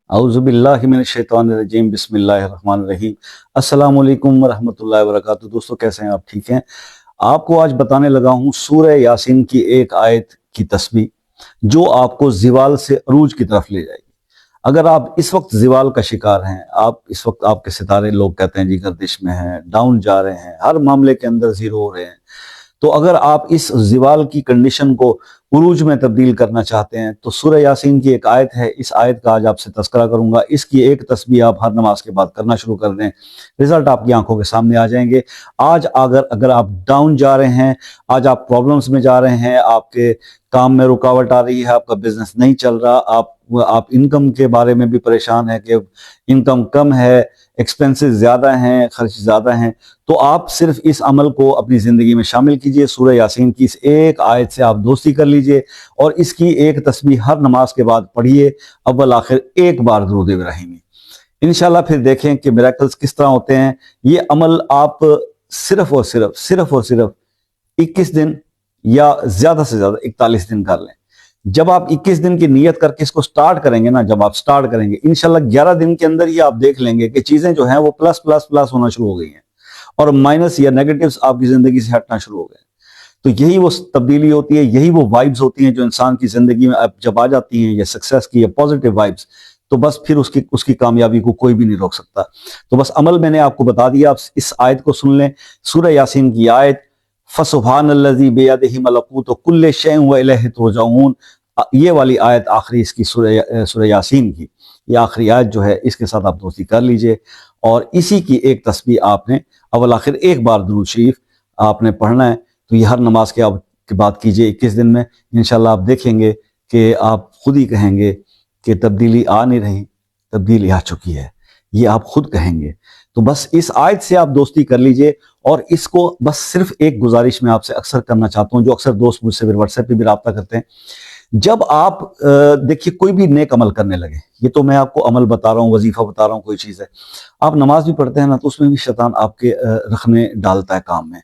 اعوذ باللہ من الشیطان الرجیم بسم اللہ الرحمن الرحیم۔ السلام علیکم ورحمۃ اللہ وبرکاتہ۔ دوستو کیسے ہیں آپ؟ ٹھیک ہیں؟ آپ کو آج بتانے لگا ہوں سورہ یاسین کی ایک آیت کی تسبیح جو آپ کو زوال سے عروج کی طرف لے جائے گی۔ اگر آپ اس وقت زوال کا شکار ہیں، اس وقت آپ کے ستارے لوگ کہتے ہیں جی گردش میں ہیں، ڈاؤن جا رہے ہیں، ہر معاملے کے اندر زیرو ہو رہے ہیں، تو اگر آپ اس زوال کی کنڈیشن کو عروج میں تبدیل کرنا چاہتے ہیں تو سورہ یاسین کی ایک آیت ہے، اس آیت کا آج آپ سے تذکرہ کروں گا۔ اس کی ایک تسبیح آپ ہر نماز کے بعد کرنا شروع کر دیں، رزلٹ آپ کی آنکھوں کے سامنے آ جائیں گے۔ آج اگر آپ ڈاؤن جا رہے ہیں، آج آپ پرابلمز میں جا رہے ہیں، آپ کے کام میں رکاوٹ آ رہی ہے، آپ کا بزنس نہیں چل رہا، آپ انکم کے بارے میں بھی پریشان ہیں کہ انکم کم ہے، ایکسپینسز زیادہ ہیں، خرچ زیادہ ہیں، تو آپ صرف اس عمل کو اپنی زندگی میں شامل کیجئے۔ سورہ یاسین کی اس ایک آیت سے آپ دوستی کر لیجئے اور اس کی ایک تسبیح ہر نماز کے بعد پڑھیے، اول آخر ایک بار درود ابراہیمی۔ انشاءاللہ پھر دیکھیں کہ میراکلز کس طرح ہوتے ہیں۔ یہ عمل آپ صرف اور صرف 21 دن یا زیادہ سے زیادہ 41 دن کر لیں۔ جب آپ 21 دن کی نیت کر کے اس کو سٹارٹ کریں گے نا، جب آپ سٹارٹ کریں گے انشاءاللہ 11 دن کے اندر ہی آپ دیکھ لیں گے کہ چیزیں جو ہیں وہ پلس پلس پلس ہونا شروع ہو گئی ہیں اور مائنس یا نیگیٹوز آپ کی زندگی سے ہٹنا شروع ہو گئے۔ تو یہی وہ تبدیلی ہوتی ہے، یہی وہ وائبز ہوتی ہیں جو انسان کی زندگی میں جب آ جاتی ہیں، یا سکسیس کی یا پازیٹیو وائبز، تو بس پھر اس کی کامیابی کو کوئی بھی نہیں روک سکتا۔ تو بس عمل میں نے آپ کو بتا دیا، آپ اس آیت کو سن لیں، سورہ یاسین کی آیت فَسُبْحَانَ الَّذِي بِيَدِهِ مَلَكُوتُ كُلِّ شَيْءٍ وَإِلَيْهِ تُرْجَعُونَ۔ یہ والی آیت آخری اس کی سورہ یاسین کی یہ آخری آیت جو ہے، اس کے ساتھ آپ دوستی کر لیجئے اور اسی کی ایک تسبیح آپ نے اول آخر ایک بار درود شریف آپ نے پڑھنا ہے۔ تو یہ ہر نماز کے بعد کیجئے 21 دن میں، انشاءاللہ آپ دیکھیں گے کہ آپ خود ہی کہیں گے کہ تبدیلی آ نہیں رہی، تبدیلی آ چکی ہے، یہ آپ خود کہیں گے۔ تو بس اس آیت سے آپ دوستی کر لیجئے اور اس کو بس صرف ایک گزارش میں آپ سے اکثر کرنا چاہتا ہوں، جو اکثر دوست مجھ سے پھر واٹس ایپ پہ بھی رابطہ کرتے ہیں۔ جب آپ دیکھیے کوئی بھی نیک عمل کرنے لگے، یہ تو میں آپ کو عمل بتا رہا ہوں، وظیفہ بتا رہا ہوں، کوئی چیز ہے، آپ نماز بھی پڑھتے ہیں نا، تو اس میں بھی شیطان آپ کے رکھنے ڈالتا ہے کام میں،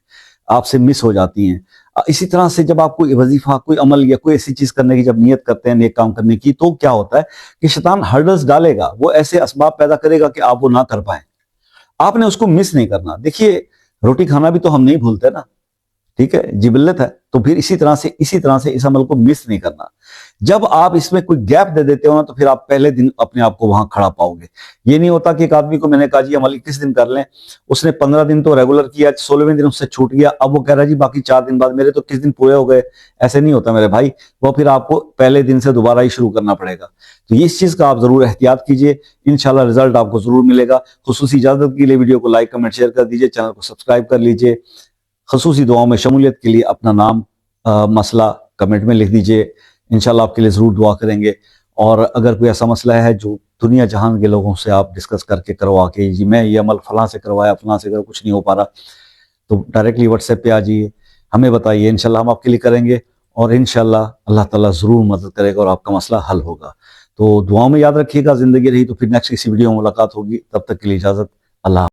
آپ سے مس ہو جاتی ہیں۔ اسی طرح سے جب آپ کوئی وظیفہ، کوئی عمل یا کوئی ایسی چیز کرنے کی جب نیت کرتے ہیں، نیک کام کرنے کی، تو کیا ہوتا ہے کہ شیطان ہرڈلز ڈالے گا، وہ ایسے اسباب پیدا کرے گا کہ آپ وہ نہ کر پائیں۔ آپ نے اس کو مس نہیں کرنا۔ دیکھیے روٹی کھانا بھی تو ہم نہیں بھولتے نا، ٹھیک ہے، جبلت ہے، تو پھر اسی طرح سے اس عمل کو مس نہیں کرنا۔ جب آپ اس میں کوئی گیپ دے دیتے ہو نا، تو پھر آپ پہلے دن اپنے آپ کو وہاں کھڑا پاؤ گے۔ یہ نہیں ہوتا کہ ایک آدمی کو میں نے کہا جی عمل 21 دن کر لیں، اس نے 15 دن تو ریگولر کیا، 16ویں دن اس سے چھوٹ گیا، اب وہ کہہ رہا ہے جی باقی 4 دن بعد میرے تو 21 دن پورے ہو گئے۔ ایسے نہیں ہوتا میرے بھائی، وہ پھر آپ کو پہلے دن سے دوبارہ ہی شروع کرنا پڑے گا۔ تو اس چیز کا آپ ضرور احتیاط کیجئے، انشاءاللہ رزلٹ آپ کو ضرور ملے گا۔ خصوصی اجازت کے لیے ویڈیو کو لائک کمنٹ شیئر کر دیجئے، چینل کو سبسکرائب کر لیجئے۔ خصوصی دعاؤں میں شمولیت کے لیے اپنا نام مسئلہ کمنٹ میں لکھ دیجئے، انشاءاللہ آپ کے لیے ضرور دعا کریں گے۔ اور اگر کوئی ایسا مسئلہ ہے جو دنیا جہان کے لوگوں سے آپ ڈسکس کر کے کروا کے جی میں یہ عمل فلاں سے کروایا، فلاں سے کچھ نہیں ہو پا رہا، تو ڈائریکٹلی واٹس ایپ پہ آ جائیے، ہمیں بتائیے، انشاءاللہ ہم آپ کے لیے کریں گے اور انشاءاللہ اللہ تعالیٰ ضرور مدد کرے گا اور آپ کا مسئلہ حل ہوگا۔ تو دعاؤں میں یاد رکھیے گا، زندگی رہی تو پھر نیکسٹ کسی ویڈیو میں ملاقات ہوگی، تب تک کے لیے اجازت، اللہ۔